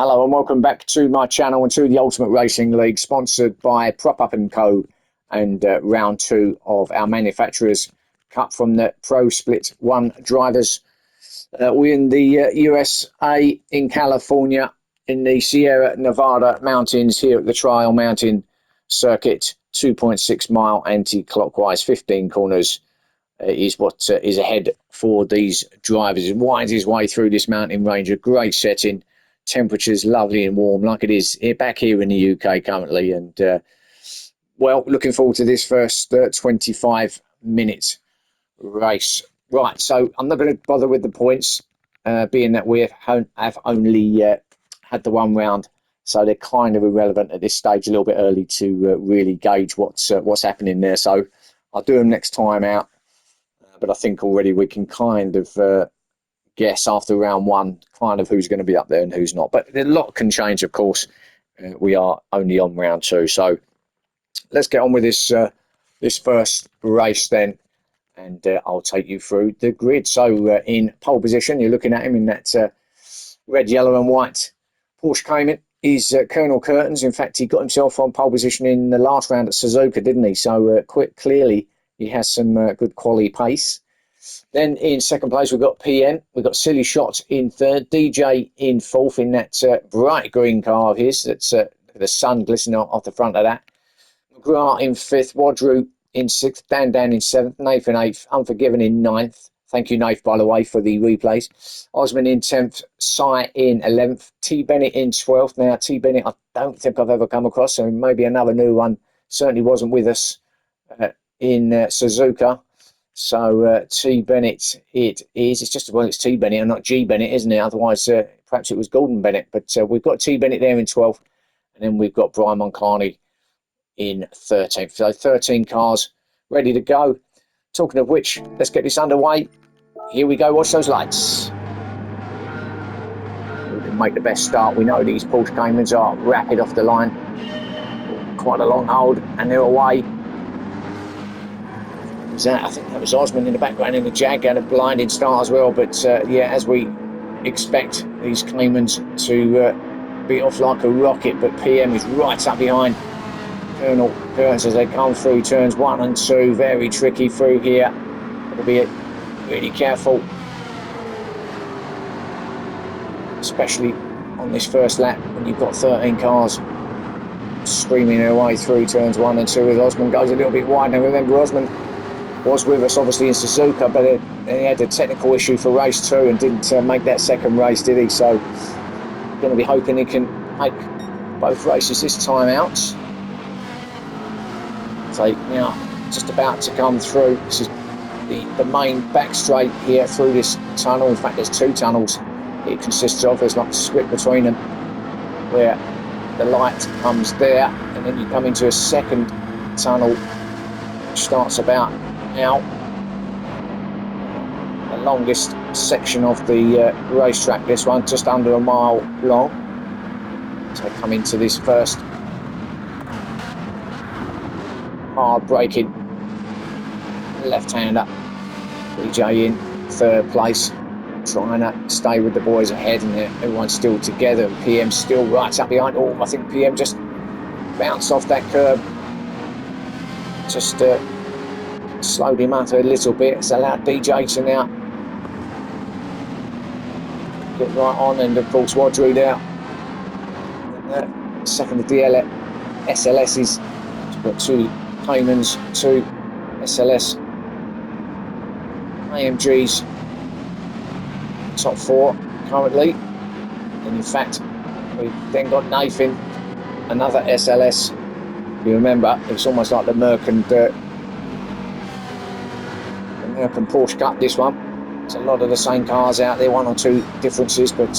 Hello and welcome back to my channel and to the Ultimate Racing League, sponsored by Prop Up & Co. and round two of our Manufacturers Cup from the Pro Split 1 drivers. We're in the USA, in California, in the Sierra Nevada mountains here at the Trial Mountain Circuit. 2.6 mile anti-clockwise, 15 corners is what is ahead for these drivers. It winds his way through this mountain range, a great setting. Temperatures lovely and warm, like it is back here in the UK currently. And well, looking forward to this first 25-minute race. Right, so I'm not going to bother with the points, being that we have only had the one round, so they're kind of irrelevant at this stage. A little bit early to really gauge what's happening there. So I'll do them next time out. But I think already we can kind of guess after round one kind of who's going to be up there and who's not. But a lot can change, of course. We are only on round two. So let's get on with this this first race then. And I'll take you through the grid. So in pole position, you're looking at him in that red, yellow and white Porsche Cayman, is Colonel Curtains. In fact, he got himself on pole position in the last round at Suzuka, didn't he? So clearly he has some good quality pace. Then in second place, we've got PM. We've got Silly Shot in third. DJ in fourth in that bright green car of his. That's the sun glistening off the front of that. McGrath in fifth. Wadru in sixth. Dan in seventh. Nath in eighth. Unforgiven in ninth. Thank you, Nath, by the way, for the replays. Osman in 10th. Sai in 11th. T. Bennett in 12th. Now, T. Bennett, I don't think I've ever come across, so maybe another new one. Certainly wasn't with us in Suzuka. So T. Bennett it is. It's just, well, it's T. Bennett and not G. Bennett, isn't it? Otherwise, perhaps it was Gordon Bennett. But we've got T. Bennett there in 12th. And then we've got Brian Monclani in 13th. So 13 cars ready to go. Talking of which, let's get this underway. Here we go. Watch those lights. We can make the best start. We know these Porsche Caymans are rapid off the line. Quite a long hold, and they're away. I think that was Osman in the background in the Jag, had a blinding start as well. But yeah, as we expect these Caymans to be off like a rocket, but PM is right up behind Colonel Curtains as they come through turns 1 and 2. Very tricky through here. Got to be really careful, especially on this first lap when you've got 13 cars screaming their way through turns 1 and 2 as Osman goes a little bit wide. Now remember, Osman was with us obviously in Suzuka, but he had a technical issue for race 2 and didn't make that second race, did he? So going to be hoping he can make both races this time out. So now just about to come through. This is the main back straight here through this tunnel. In fact, there's 2 tunnels it consists of. There's like a split between them where the light comes there, and then you come into a second tunnel which starts about now. The longest section of the racetrack, this one, just under a mile long. So come into this first hard braking left-hander. DJ in third place, trying to stay with the boys ahead, and everyone's still together. And PM still right up behind. Oh, I think PM just bounced off that curb. Just slowed him up a little bit. It's allowed DJ to now get right on, and of course Wadru there. And second of the SLS's. We've got 2 Caymans, 2 SLS AMGs, top 4 currently. And in fact, we've then got Nathan, another SLS. If you remember, it's almost like the Merc and Porsche Cup, this one. It's a lot of the same cars out there, 1 or 2 differences, but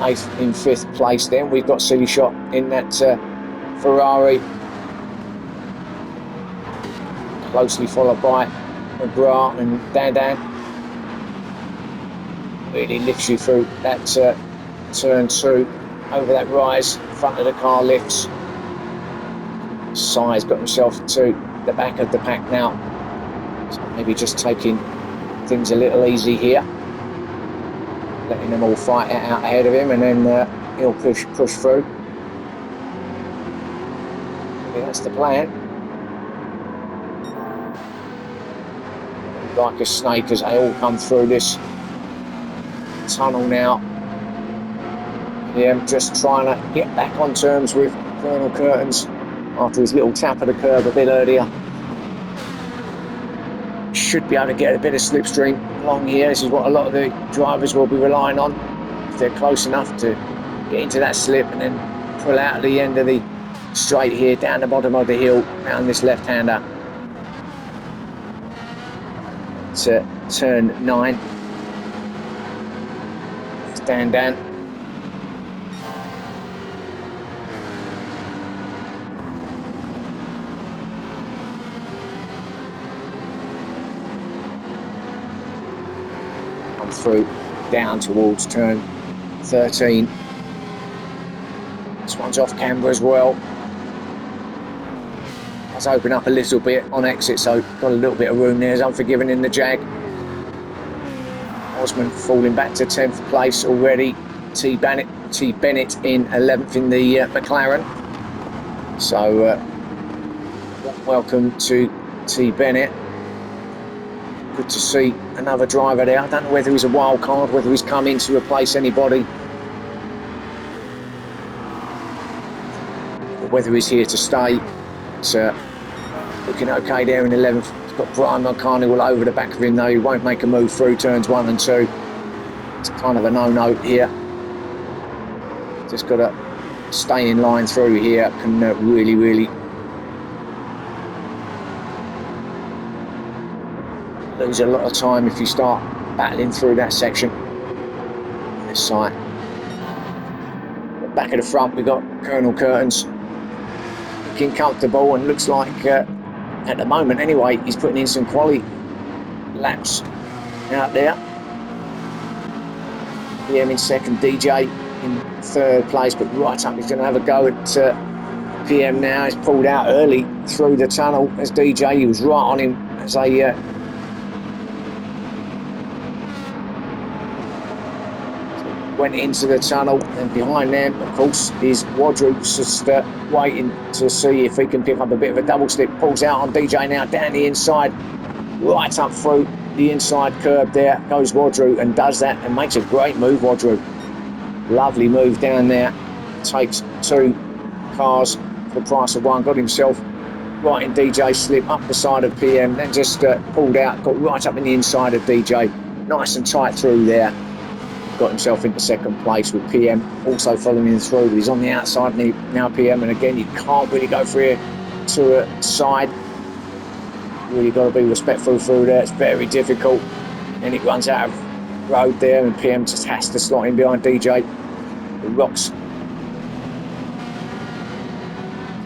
Nathan in 5th place. Then we've got Silly Shot in that Ferrari, closely followed by McGrath and Dan. Really lifts you through that turn 2, over that rise. Front of the car lifts. Sai's got himself to the back of the pack now, so maybe just taking things a little easy here, letting them all fight it out ahead of him, and then he'll push through. Yeah, that's the plan. Like a snake as they all come through this tunnel now. Yeah, just trying to get back on terms with Colonel Curtains after his little tap of the curb a bit earlier. Should be able to get a bit of slipstream along here. This is what a lot of the drivers will be relying on if they're close enough to get into that slip and then pull out at the end of the straight here down the bottom of the hill around this left-hander to turn 9. Stand down. Come through down towards turn 13. This one's off camber as well. Let's open up a little bit on exit, so got a little bit of room there. As Unforgiven in the Jag. Osman falling back to 10th place already. T. Bennett in 11th in the McLaren. So welcome to T. Bennett. Good to see another driver there. I don't know whether he's a wild card, whether he's come in to replace anybody, or whether he's here to stay. It's looking okay there in 11th. He's got Brian Mulcarney all over the back of him though. He won't make a move through turns 1 and 2. It's kind of a no-no here. Just got to stay in line through here. Can really lose a lot of time if you start battling through that section. This side. Back of the front we've got Colonel Curtains looking comfortable, and looks like at the moment anyway he's putting in some quality laps out there. PM in second, DJ in third place, but right up he's going to have a go at PM now. He's pulled out early through the tunnel as DJ. He was right on him as they went into the tunnel, and behind them of course is Wadru, just waiting to see if he can pick up a bit of a double slip. Pulls out on DJ now down the inside, right up through the inside curb. There goes Wadru and does that and makes a great move. Wadru, lovely move down there, takes 2 cars for the price of 1, got himself right in DJ's slip up the side of PM, then just pulled out, got right up in the inside of DJ, nice and tight through there. Got himself into second place with PM also following him through. He's on the outside now, PM, and again you can't really go through to a side. Really got to be respectful through there. It's very difficult, and it runs out of road there, and PM just has to slot in behind DJ. The rocks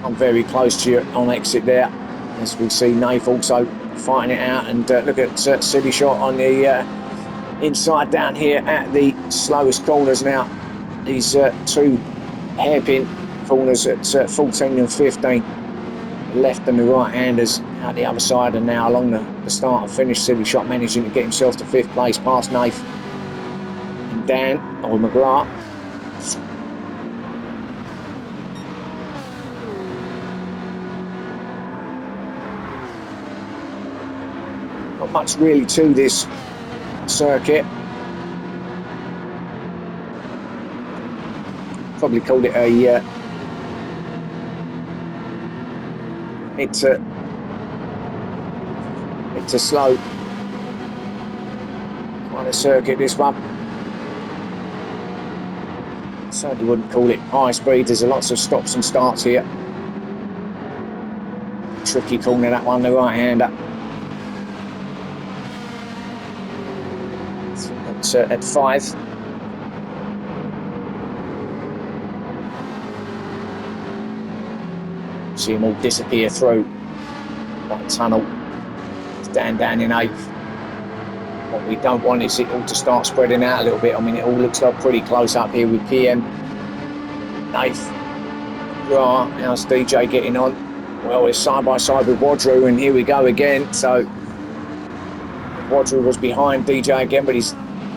come very close to you on exit there, as we see Nath also fighting it out. And look at Silly Shot on the inside down here at the slowest corners now. These 2 hairpin corners at 14 and 15, the left and the right handers out the other side, and now along the start and finish, Silly Shot managing to get himself to 5th place past Nath and Dan or McGrath. Not much really to this circuit. Probably called it a it's a slow kind of circuit, this one. Certainly wouldn't call it high speed. There's lots of stops and starts here. Tricky corner that one, the right hander. At 5. See them all disappear through that tunnel. Stand down in 8th. What we don't want is it all to start spreading out a little bit. I mean, it all looks like pretty close up here with PM. 8th. Right, how's DJ getting on? Well, it's side by side with Wadru, and here we go again. So Wadru was behind DJ again, but he's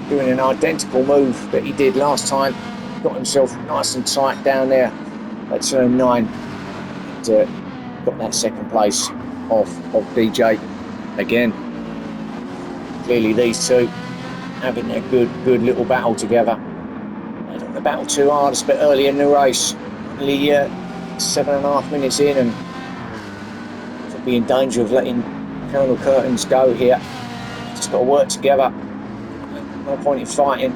doing an identical move that he did last time. got himself nice and tight down there at turn 9. And, got that second place of DJ again. Clearly these two having a good little battle together. They don't battle too hard. It's a bit early in the race, only 7.5 minutes in, and could be in danger of letting Colonel Curtains go here. Just got to work together. No point in fighting.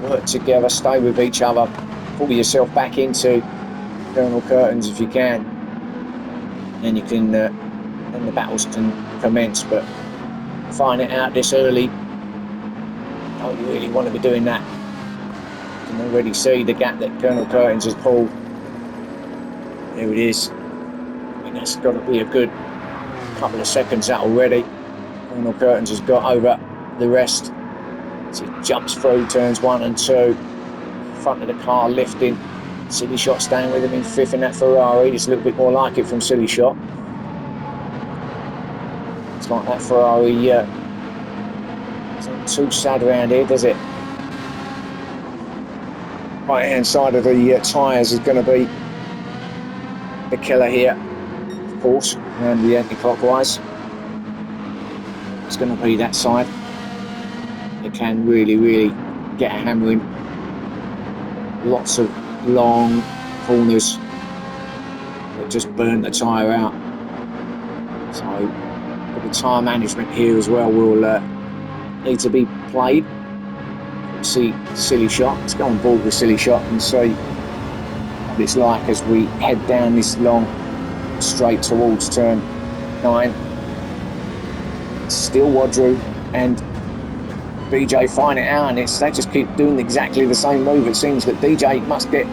Work together, stay with each other, pull yourself back into Colonel Curtains if you can. Then you can, then the battles can commence. But find it out this early, don't you really want to be doing that? You can already see the gap that Colonel Curtains has pulled. There it is. I mean, that's got to be a good couple of seconds out already. Colonel Curtains has got over the rest. So he jumps through turns 1 and 2. Front of the car lifting. Silly Shot staying with him in 5th in that Ferrari. It's a little bit more like it from Silly Shot. It's like that Ferrari doesn't too sad around here, does it? Right hand side of the tyres is going to be the killer here, of course, around the anti-clockwise. It's going to be that side. It can really get a hammering. Lots of long corners that just burn the tyre out. So the tyre management here as well will need to be played. See Silly Shot. Let's go on board with Silly Shot and see what it's like as we head down this long straight towards turn 9. Still Wadru and DJ find it out, and they just keep doing exactly the same move. It seems that DJ must get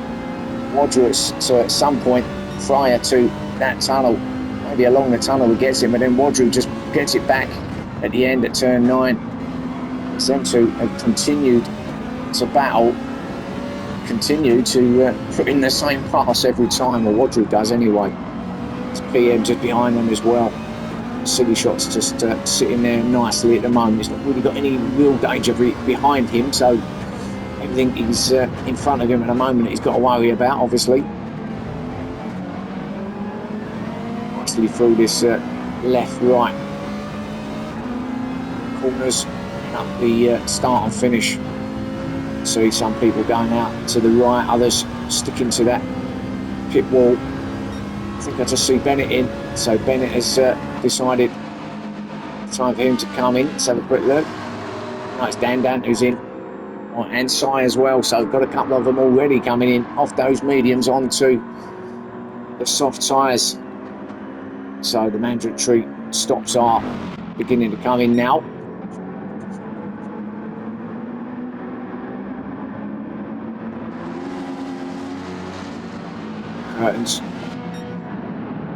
Wadru so at some point prior to that tunnel, maybe along the tunnel he gets him, but then Wadru just gets it back at the end at turn 9. It's them two have continued to battle, continue to put in the same pass every time, or Wadru does anyway. It's PM just behind them as well. Silly Shot's just sitting there nicely at the moment. He's not really got any real danger behind him, so everything is in front of him at the moment he's got to worry about, obviously. Nicely through this left-right corners up the start and finish. See some people going out to the right, others sticking to that pit wall. I think I just see Bennett in, so Bennett has decided time for him to come in. Let's have a quick look. No, it's Dan who's in, and Sai as well, so got a couple of them already coming in off those mediums onto the soft tyres. So the mandatory stops are beginning to come in now. Curtains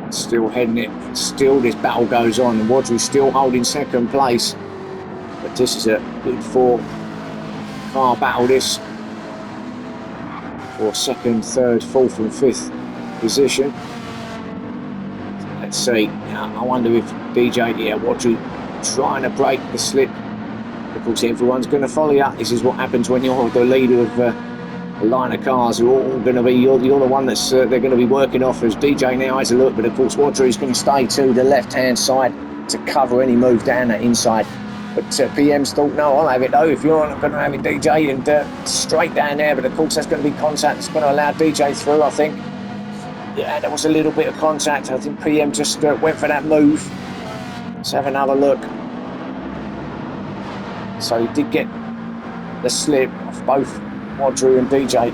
still heading it. Still this battle goes on, and Wadru's still holding second place. But this is a good 4-car battle, this, for 2nd, 3rd, 4th and 5th position. Let's see. I wonder if DJ here, Wadru trying to break the slip. Of course, everyone's going to follow you. This is what happens when you're the leader of a line of cars. Who are all going to be, you're the one that's they're going to be working off. As DJ now has a look, but of course Wadru's going to stay to the left-hand side to cover any move down that inside. But PM's thought, no, I'll have it though. If you're not going to have it, DJ, and straight down there. But of course that's going to be contact. It's going to allow DJ through, I think. Yeah, there was a little bit of contact. I think PM just went for that move. Let's have another look. So he did get the slip off both Wadru and DJ.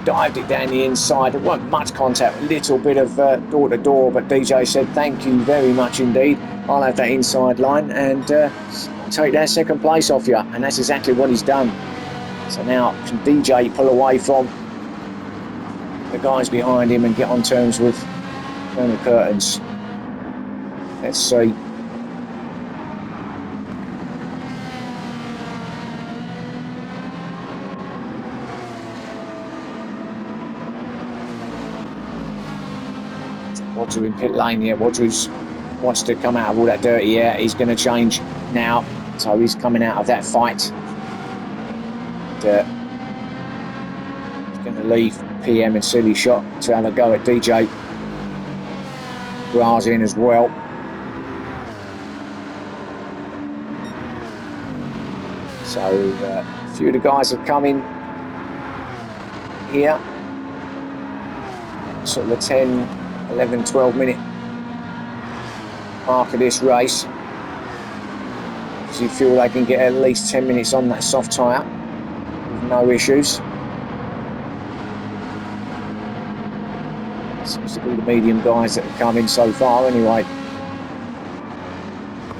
Dived it down the inside. There wasn't much contact, a little bit of door to door, but DJ said thank you very much indeed. I'll have that inside line and take that second place off you, and that's exactly what he's done. So now can DJ pull away from the guys behind him and get on terms with Colonel Curtains? Let's see. Wadru in pit lane here. Wadru wants to come out of all that dirty air. He's going to change now, so he's coming out of that fight. leave PM and Silly Shot to have a go at DJ Brazin as well. So a few of the guys have come in here, sort of the 10, 11, 12 minute mark of this race. So you feel they can get at least 10 minutes on that soft tyre with no issues. Seems to be the medium guys that have come in so far anyway.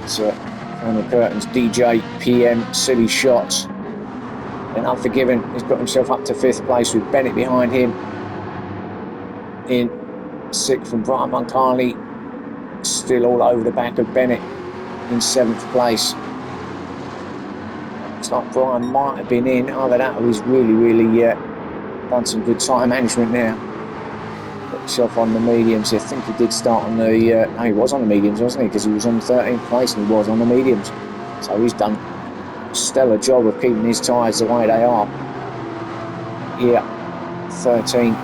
So Colonel Curtains, DJ, PM, Silly Shots. And Unforgiven, he's got himself up to 5th place with Bennett behind him. In 6th from Brian Moncani, still all over the back of Bennett in 7th place. Looks like Brian might have been in. Either that or he's really done some good time management now. Put himself on the mediums. I think he did start on the... no, he was on the mediums, wasn't he? Because he was on 13th place and he was on the mediums. So he's done a stellar job of keeping his tyres the way they are. Here, 13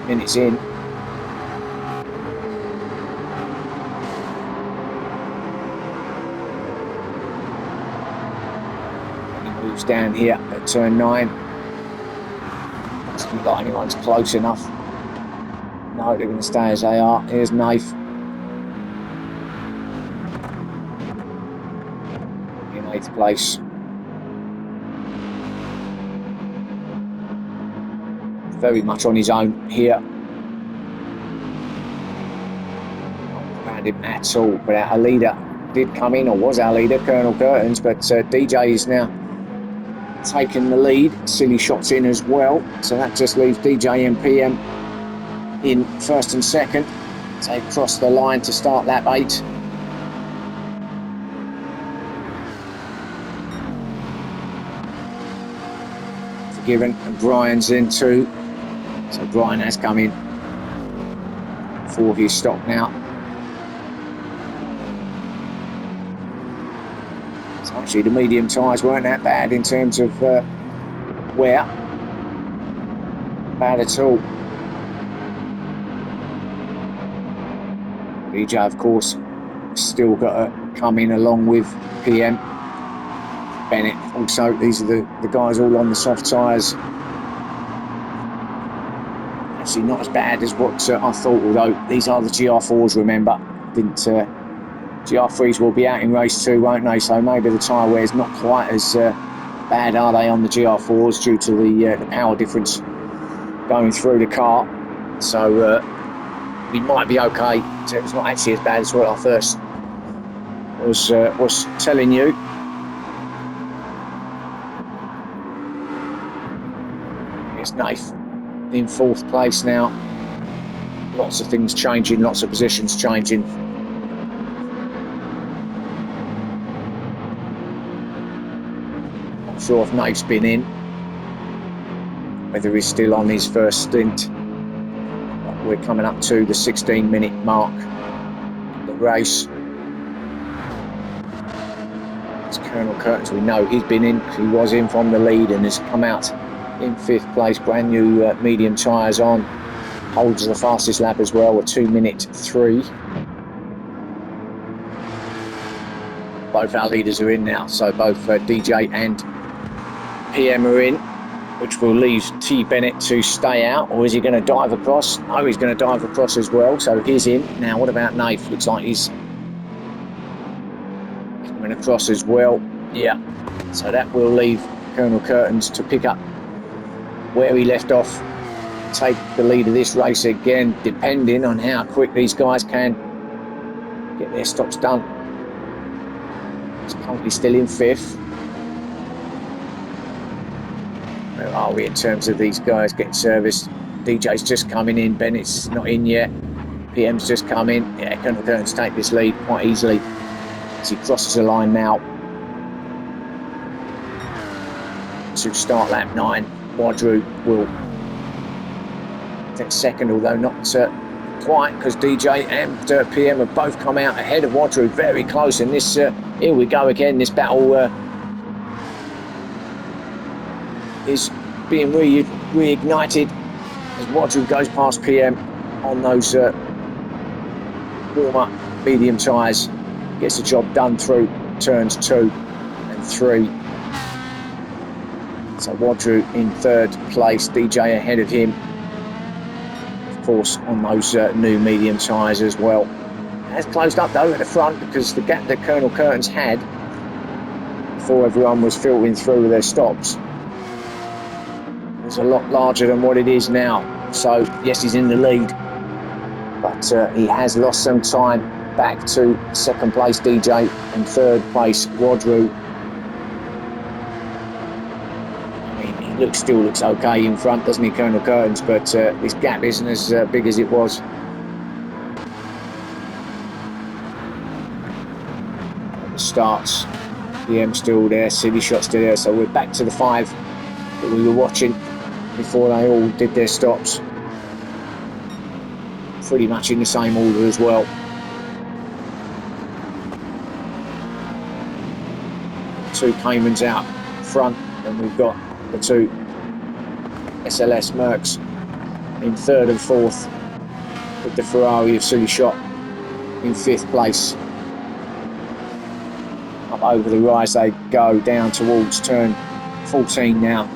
minutes in. He moves down here at turn 9. Doesn't look like anyone's close enough. No, they're going to stay as they are. Here's Nath. In 8th place. Very much on his own here. Not around him at all, but our leader did come in, or was our leader, Colonel Curtains, but DJ is now taking the lead. Silly Shots in as well, so that just leaves DJ and PM in 1st and 2nd. They cross the line to start lap 8. Forgiven, and Brian's in too. So Brian has come in for his stop now. So actually the medium tyres weren't that bad in terms of wear. Bad at all. DJ, of course, still got to come in along with PM. Bennett also. These are the guys all on the soft tyres. Actually not as bad as what I thought, although these are the GR4s, remember. GR3s will be out in race 2, won't they? So maybe the tyre wear is not quite as bad, are they, on the GR4s due to the power difference going through the car. So we might be okay. So it's not actually as bad as what I first was telling you. It's Nath in 4th place now. Lots of things changing, lots of positions changing. Not sure if Nate's been in, whether he's still on his first stint. But we're coming up to the 16-minute mark of the race. It's Colonel Curtains. We know he's been in, he was in from the lead and has come out in 5th place, brand new medium tyres on. Holds the fastest lap as well, a 2:03. Both our leaders are in now, so both DJ and PM are in, which will leave T. Bennett to stay out. Or is he going to dive across? Oh, he's going to dive across as well, so he's in. Now, what about Nath? Looks like he's coming across as well. Yeah, so that will leave Colonel Curtains to pick up where he left off, take the lead of this race again, depending on how quick these guys can get their stops done. He's currently still in 5th. Where are we in terms of these guys getting serviced? DJ's just coming in, Bennett's not in yet, PM's just come in. Yeah, Colonel Curtains take this lead quite easily as he crosses the line now to start lap 9. Wadru will take 2nd, although not quite, because DJ and PM have both come out ahead of Wadru, very close. And this, here we go again, this battle is being reignited as Wadru goes past PM on those warmer medium tyres. Gets the job done through turns 2 and 3. So Wadru in 3rd place, DJ ahead of him, of course, on those new medium tyres as well. It has closed up though at the front, because the gap that Colonel Curtains had before everyone was filtering through with their stops was a lot larger than what it is now. So yes, he's in the lead, but he has lost some time back to 2nd place DJ and 3rd place Wadru. I mean, he still looks okay in front, doesn't he, Colonel Curtains? But this gap isn't as big as it was. At the starts, PM still there, City Shot still there, so we're back to the 5 that we were watching before they all did their stops. Pretty much in the same order as well. Two Caymans out front, and we've got the 2 SLS Mercs in 3rd and 4th, with the Ferrari of Silly Shot in 5th place. Up over the rise they go, down towards turn 14 now.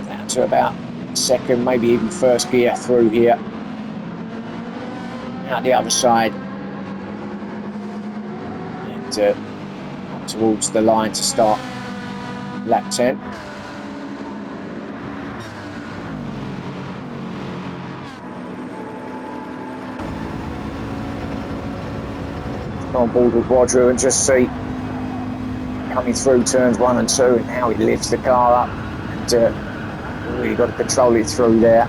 Down to about 2nd, maybe even 1st gear through here. Out the other side. And up towards the line to start lap 10. On board with Wadru and just see coming through turns 1 and 2 and how he lifts the car up, and really got to control it through there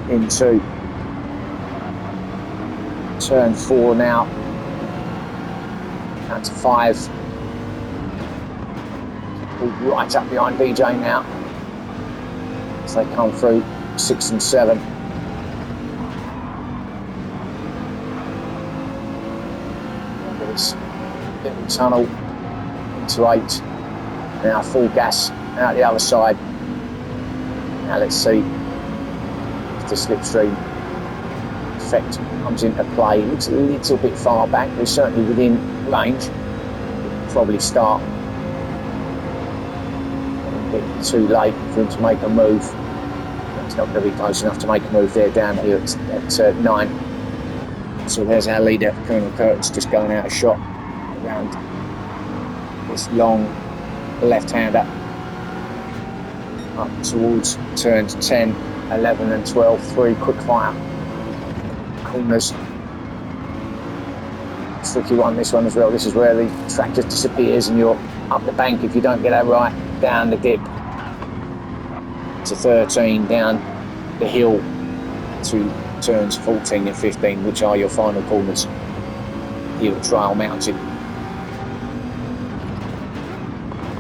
into turn 4 now, down to 5, right up behind DJ now as they come through 6 and 7. Little tunnel into 8, now full gas out the other side. Now let's see if the slipstream effect comes into play. It looks a little bit far back, we're certainly within range. We'll probably start a bit too late for him to make a move. It's not going to be close enough to make a move there down here at 9. So there's our leader, Colonel Curtains, just going out of shot around this long left-hander up towards turns 10, 11 and 12, 3 quick fire corners. Tricky one, this one as well. This is where the track just disappears and you're up the bank if you don't get that right, down the dip to 13, down the hill to turns 14 and 15, which are your final corners here at Trial Mountain.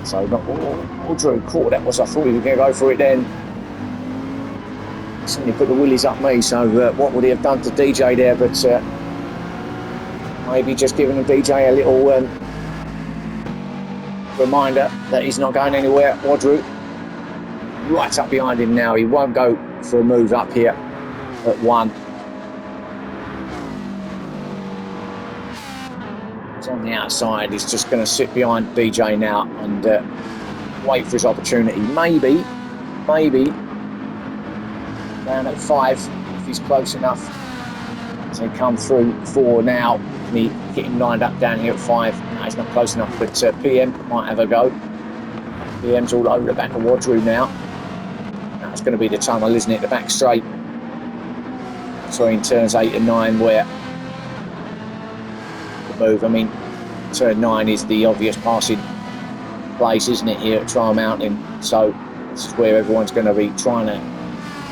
So not Wadru caught that was. I thought he was going to go for it then. Certainly put the willies up me. So what would he have done to DJ there? But maybe just giving DJ a little reminder that he's not going anywhere. Wadru right up behind him now. He won't go for a move up here at 1. He's on the outside. He's just going to sit behind DJ now and wait for his opportunity. Maybe down at 5 if he's close enough. So come through 4 now. Me getting lined up down here at 5. No, he's not close enough, but PM might have a go. PM's all over the back of Wadru now. That's going to be the tunnel, isn't it? The back straight between turns 8 and 9 where the move, I mean, turn 9 is the obvious passing place, isn't it, here at Trial Mountain? So this is where everyone's going to be trying to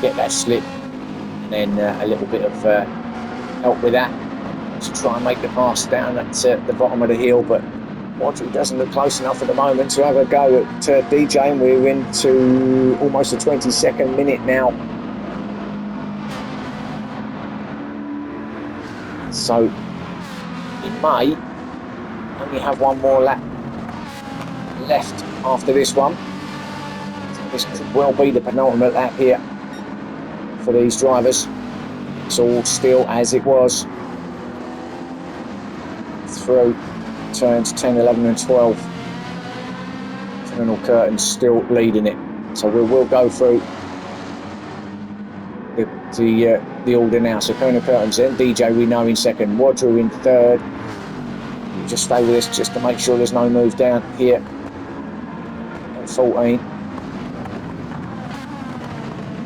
get that slip and then a little bit of help with that to try and make the pass down at the bottom of the hill. But Wadru doesn't look close enough at the moment to have a go at DJ, and we're into almost a 22nd minute now. So he may only have one more lap left after this one. So this could well be the penultimate lap here for these drivers. It's all still as it was through turns 10, 11 and 12. Colonel Curtin's still leading it. So we will go through the order now. So Colonel Curtin's in, DJ we know in second, Wadru in third. You just stay with us just to make sure there's no move down here at 14.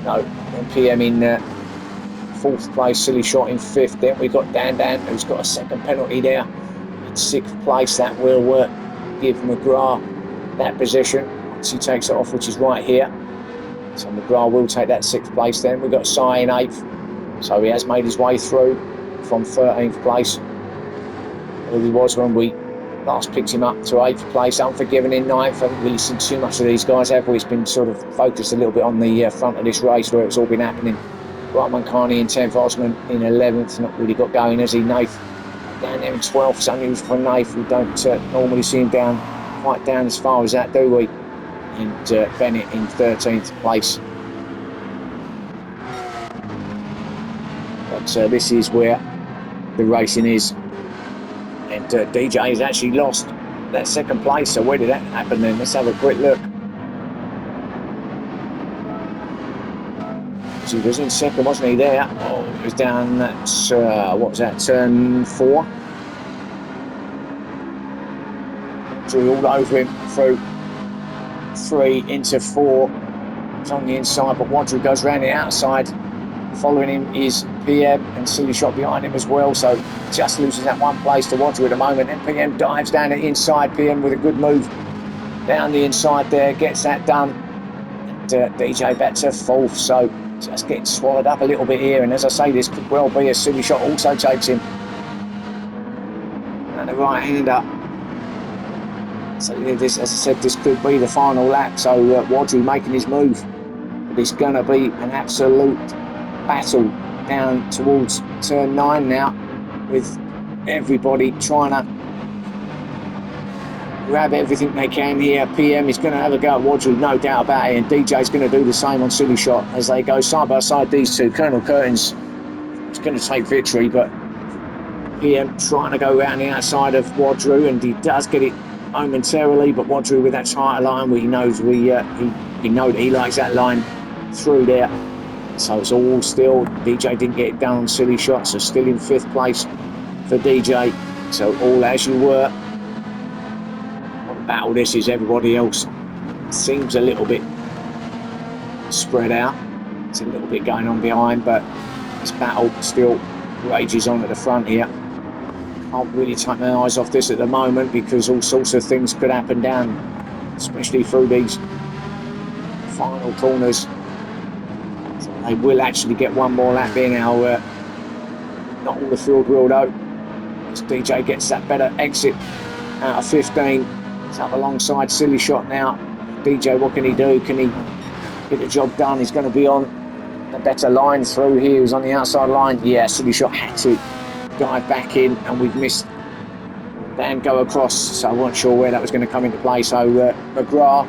No, and PM in fourth place, Silly Shot in fifth. Then we've got Dan who's got a second penalty there in sixth place. That will give McGrath that position once he takes it off, which is right here. So McGrath will take that sixth place. Then we've got Sai in eighth, so he has made his way through from 13th place, where he was when we last picked him up, to eighth place. Unforgiven in ninth. I haven't really seen too much of these guys, have we? It's been sort of focused a little bit on the front of this race where it's all been happening. Rahman Khani in 10th, Osman in 11th, not really got going, has he? Nath down there in 12th, it's unusual for Nath. We don't normally see him down quite down as far as that, do we? And Bennett in 13th place. But this is where the racing is. And DJ has actually lost that second place, so where did that happen then? Let's have a quick look. He was in second, wasn't he, there? Oh, it was down at, what was that, turn 4? Drew all over him through 3 into 4. It's on the inside, but Wadru goes round the outside. Following him is PM and Silly Shot behind him as well, so just loses that one place to Wadru at the moment. And PM dives down the inside. PM with a good move down the inside there, gets that done. And DJ back to fourth, so just getting swallowed up a little bit here. And as I say, this could well be a Silly Shot also takes him. And the right hander. So this, as I said, this could be the final lap. So Wadru making his move. But it's going to be an absolute battle down towards turn 9 now, with everybody trying to grab everything they can here. PM is going to have a go at Wadru, no doubt about it, and DJ's going to do the same on Silly Shot as they go side by side, these two. Colonel Curtin's is going to take victory, but PM trying to go around the outside of Wadru, and he does get it momentarily, but Wadru with that tighter line, he knows we know that he likes that line through there. So it's all still, DJ didn't get it done on Silly Shot, so still in 5th place for DJ. So all as you were. What a battle this is. Everybody else seems a little bit spread out. It's a little bit going on behind, but this battle still rages on at the front here. Can't really take my eyes off this at the moment because all sorts of things could happen down, especially through these final corners. They will actually get one more lap in. Now, not all the field will though. As DJ gets that better exit out of 15. It's up alongside Silly Shot now. DJ, what can he do? Can he get the job done? He's going to be on the better line through here. He's on the outside line. Yeah, Silly Shot had to dive back in, and we've missed Dan go across. So I wasn't sure where that was going to come into play. So McGrath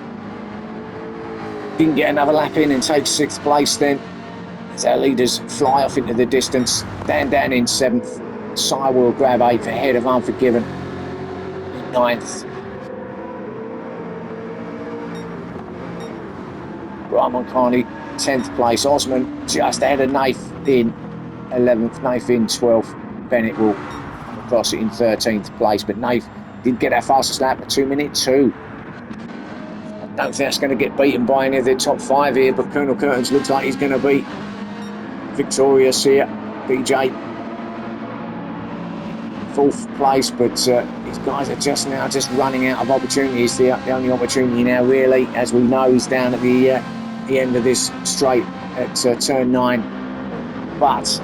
didn't get another lap in and takes 6th place then. As our leaders fly off into the distance. Dan in 7th. Sai will grab 8th ahead of Unforgiven in 9th. Rahman Khani 10th place. Osman just ahead of Nath in 11th. Nath in 12th. Bennett will come across it in 13th place, but Nath did get our fastest lap at 2:02. I don't think that's going to get beaten by any of the top 5 here, but Colonel Curtin's looks like he's going to be victorious here. DJ 4th place, but these guys are just running out of opportunities. The only opportunity now really, as we know, is down at the end of this straight at turn 9. But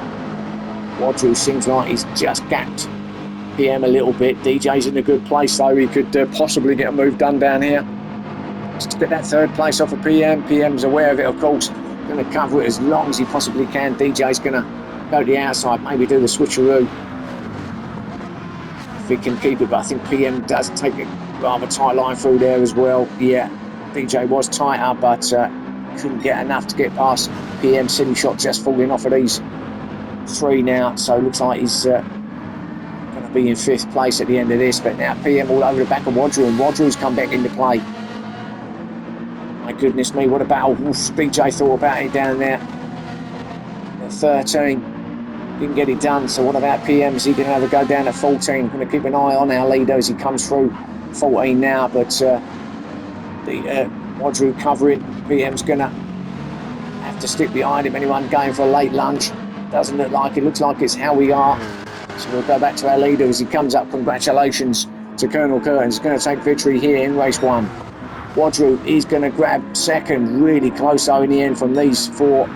Wadru seems like he's just gapped PM a little bit. DJ's in a good place though. He could possibly get a move done down here. Just to get that 3rd place off of PM. PM's aware of it, of course. Going to cover it as long as he possibly can. DJ's going to go to the outside, maybe do the switcheroo if he can keep it, but I think PM does take Rather tight line through there as well. Yeah, DJ was tighter, but couldn't get enough to get past PM. Silly Shot just falling off of these three now, so looks like he's going to be in 5th place at the end of this. But now PM all over the back of Wadru, and Wadru's come back into play. My goodness me, what a battle. Oof, DJ thought about it down there at 13. Didn't get it done, so what about PM? Is he going to have a go down at 14? Going to keep an eye on our leader as he comes through 14 now, but Wadru covering. PM's going to have to stick behind him. Anyone going for a late lunge? Doesn't look like it. Looks like it's how we are. So we'll go back to our leader as he comes up. Congratulations to Colonel Curtains. He's going to take victory here in race 1. Wadru is going to grab 2nd, really close though in the end from these 4.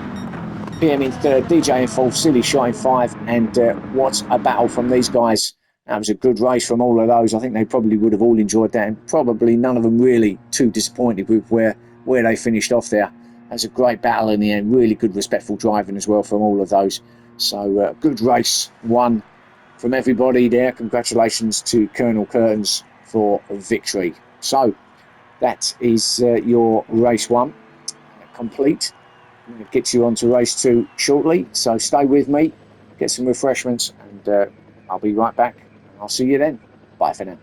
PM in 3rd, DJ in 4th, Silly Shot in 5, and what a battle from these guys. That was a good race from all of those. I think they probably would have all enjoyed that, and probably none of them really too disappointed with where they finished off there. That's a great battle in the end. Really good, respectful driving as well from all of those. So good race one from everybody there. Congratulations to Colonel Curtains for victory. So that is your race 1 complete. I'm going to get you on to race 2 shortly, so stay with me, get some refreshments, and I'll be right back. I'll see you then. Bye for now.